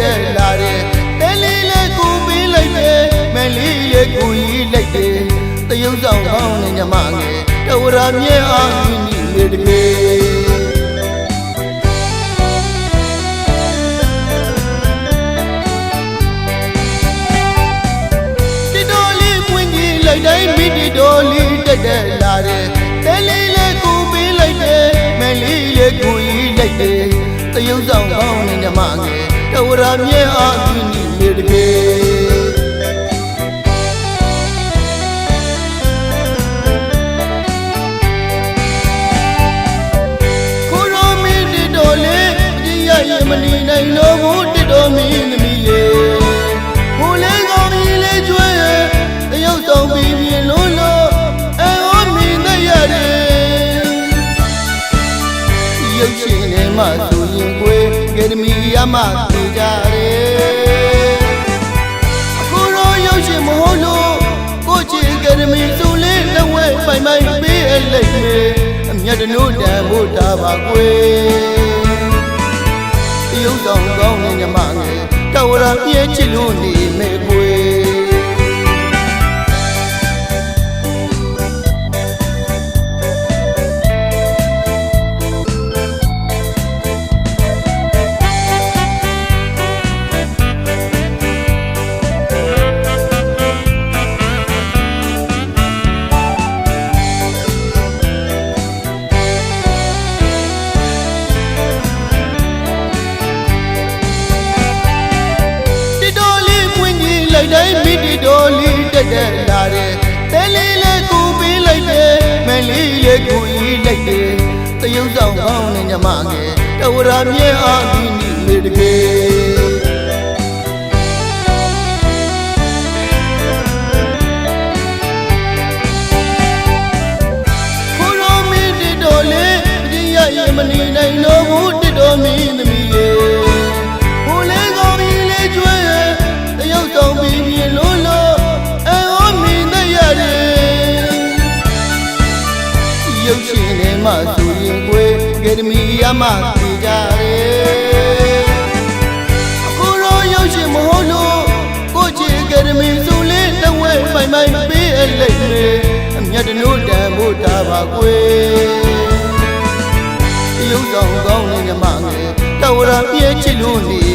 တဲ့လာတယ်တဲလေးလေးကိုပေးလိုက်တယ်မဲလေးလေးကိုကြီးလိုက်တယ်တရုပ်ဆောင်ကောင်းနဲ့ညမငယ်တဝရမြဲအားမိနီလေတကယ်ဒီတော်လေးပွင့်ကြီးလိုက်တိုင်းမိဒီတော်လေးတက်တဲ့လာတယ်တဲလေးလေးကိုပေးလိုက်တယ်မဲလေးလေးကိုကြီးလိုက်တယ်တရုပ်ဆောင်ကောင်းနဲ့ညမငယ်တဝရမြဲအားမိနီလေတကယ်မနေနိုင်လို့ဘူးတတော်မင်းသမီးရေကိုလေးကောင်းကြီးလေးကျွဲတရုပ်ဆောင်ပြီးပြင်းလို့အော်မင်းနဲ့ရတယ်ရုပ်ရှင်ထဲမှာဆိုရင်ကိုယ်ကယ်ဒမီရမှသိကြတယ်အခုတော့ရုပ်ရှင်မဟုတ်လို့ကိုချီကယ်ဒမီဆိုလေးတစ်ဝဲပိုင်ပိုင်ပေးအလိုက်မေအမြတ်တနိုးတန်ဖို့တာပါကွယ်ရုပ်ဆောင်ကောင်းနဲ့ညမငယ်တဝရပြည့်ချစ်လို့နေမဲ့ကွယ်တိုင်းမိဒီတော်လေးတက်တဲ့လာတယ်တဲလေးလေးကိုပေးလိုက်တယ်မဲလေးလေးကိုကြီးလိုက်တယ်တရုပ်ဆောင်ကောင်းနဲ့ညမငယ်တဝရမြဲအားမိနီလေတကယ်ကိုရောမိဒီတော်လေးအကြီးရရမနေနိုင်လို့ဘူးတတော်မင်းသမီးရေကိုလေးကောင်းကြီးလေးကျွဲတရုပ်ဆောင်ပြီးပြင်းလို့အော်မင်းနဲ့ရတယ်ရုပ်ရှင်ထဲမှာဆိုရင်ကိုယ်ကယ်ဒမီရမှသိကြတယ်အခုတော့ရုပ်ရှင်မဟုတ်လို့ကိုချီကယ်ဒမီဆိုလေးတစ်ဝဲပိုင်ပိုင်ပေးအလိုက်မေအမြတ်တနိုးတန်ဖို့တာပါကွယ်ရုပ်ဆောင်ကောင်းနဲ့ညမငယ်တဝရပြည့်ချစ်လို့နေ